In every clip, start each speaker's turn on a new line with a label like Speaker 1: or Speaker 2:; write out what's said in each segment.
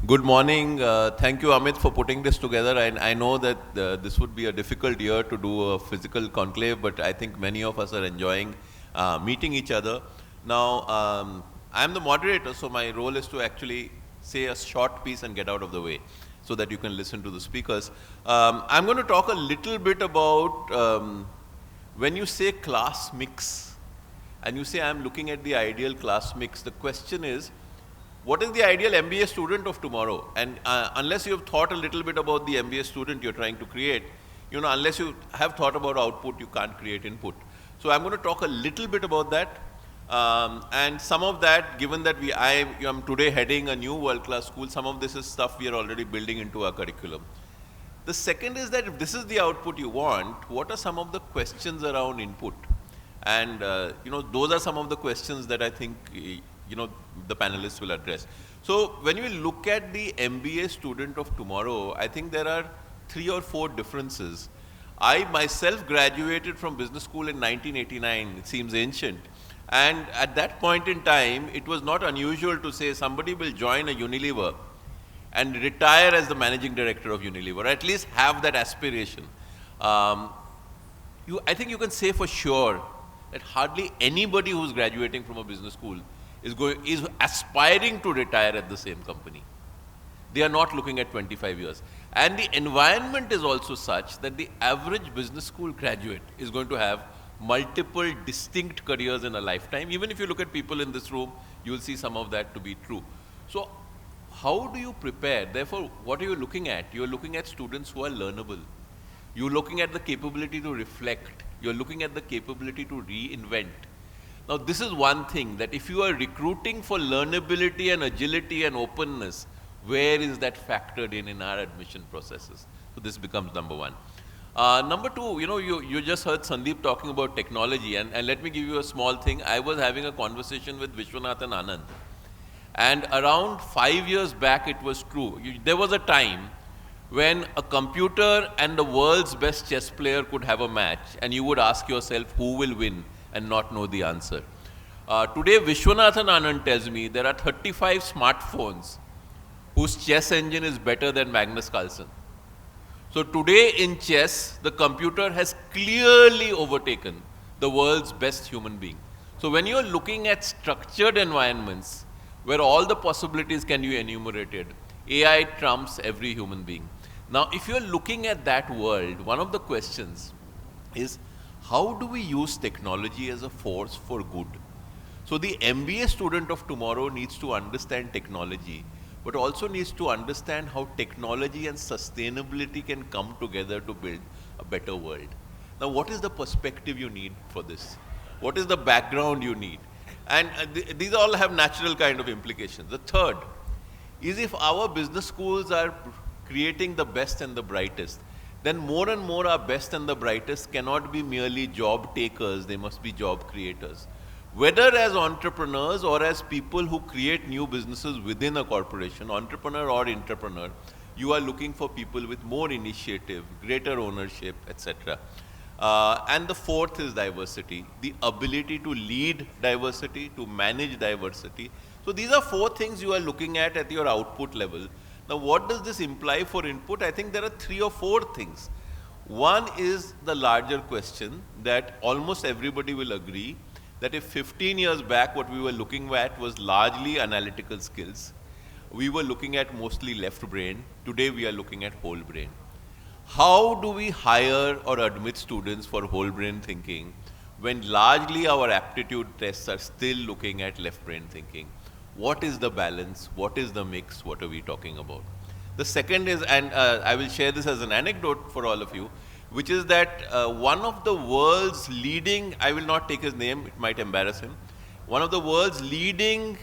Speaker 1: Good morning. Thank you, Amit, for putting this together. And I know that this would be a difficult year to do a physical conclave, but I think many of us are enjoying meeting each other. Now, I'm the moderator, so my role is to actually say a short piece and get out of the way so that you can listen to the speakers. I'm going to talk a little bit about when you say class mix and you say I'm looking at the ideal class mix, the question is, what is the ideal MBA student of tomorrow? And unless you have thought a little bit about the MBA student you're trying to create, unless you have thought about output, you can't create input. So I'm going to talk a little bit about that. And some of that, given that I am today heading a new world-class school, some of this is stuff we are already building into our curriculum. The second is that if this is the output you want, what are some of the questions around input? And those are some of the questions that I think the panelists will address. So when you look at the MBA student of tomorrow, I think there are 3 or 4 differences. I myself graduated from business school in 1989. It seems ancient. And at that point in time, it was not unusual to say somebody will join a Unilever and retire as the managing director of Unilever, or at least have that aspiration. I think you can say for sure that hardly anybody who's graduating from a business school is aspiring to retire at the same company. They are not looking at 25 years. And the environment is also such that the average business school graduate is going to have multiple distinct careers in a lifetime. Even if you look at people in this room, you will see some of that to be true. So how do you prepare? Therefore, what are you looking at? You're looking at students who are learnable. You're looking at the capability to reflect. You're looking at the capability to reinvent. Now, this is one thing, that if you are recruiting for learnability and agility and openness, where is that factored in our admission processes? So this becomes number one. Number two, you just heard Sandeep talking about technology, and let me give you a small thing. I was having a conversation with Vishwanathan Anand, and around 5 years back, it was true. There was a time when a computer and the world's best chess player could have a match, and you would ask yourself who will win, and not know the answer. Today, Vishwanathan Anand tells me there are 35 smartphones whose chess engine is better than Magnus Carlsen. So today in chess, the computer has clearly overtaken the world's best human being. So when you're looking at structured environments where all the possibilities can be enumerated, AI trumps every human being. Now, if you're looking at that world, one of the questions is, how do we use technology as a force for good? So the MBA student of tomorrow needs to understand technology, but also needs to understand how technology and sustainability can come together to build a better world. Now, what is the perspective you need for this? What is the background you need? And these all have natural kind of implications. The third is, if our business schools are creating the best and the brightest, then more and more our best and the brightest cannot be merely job takers, they must be job creators. Whether as entrepreneurs or as people who create new businesses within a corporation, entrepreneur or intrapreneur, you are looking for people with more initiative, greater ownership, etc. And the fourth is diversity, the ability to lead diversity, to manage diversity. So these are 4 things you are looking at your output level. Now, what does this imply for input? I think there are 3 or 4 things. One is the larger question that almost everybody will agree that if 15 years back what we were looking at was largely analytical skills, we were looking at mostly left brain, today we are looking at whole brain. How do we hire or admit students for whole brain thinking when largely our aptitude tests are still looking at left brain thinking? What is the balance? What is the mix? What are we talking about? The second is, and I will share this as an anecdote for all of you, which is that one of the world's leading, I will not take his name, it might embarrass him, one of the world's leading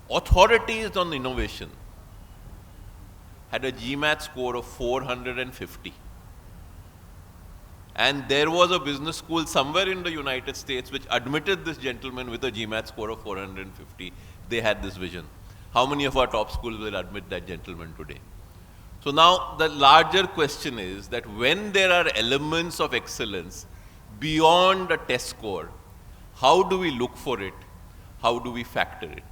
Speaker 1: authorities on innovation had a GMAT score of 450. And there was a business school somewhere in the United States which admitted this gentleman with a GMAT score of 450. They had this vision. How many of our top schools will admit that gentleman today? So now the larger question is that when there are elements of excellence beyond a test score, how do we look for it? How do we factor it?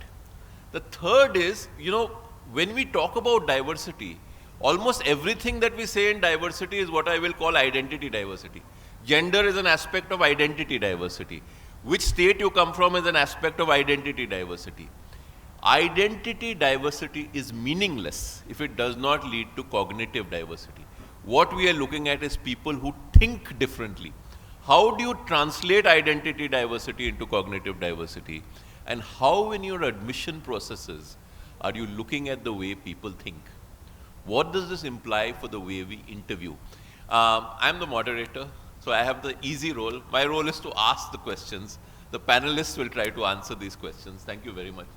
Speaker 1: The third is, when we talk about diversity, almost everything that we say in diversity is what I will call identity diversity. Gender is an aspect of identity diversity. Which state you come from is an aspect of identity diversity. Identity diversity is meaningless if it does not lead to cognitive diversity. What we are looking at is people who think differently. How do you translate identity diversity into cognitive diversity? And how in your admission processes are you looking at the way people think? What does this imply for the way we interview? I'm the moderator, so I have the easy role. My role is to ask the questions. The panelists will try to answer these questions. Thank you very much.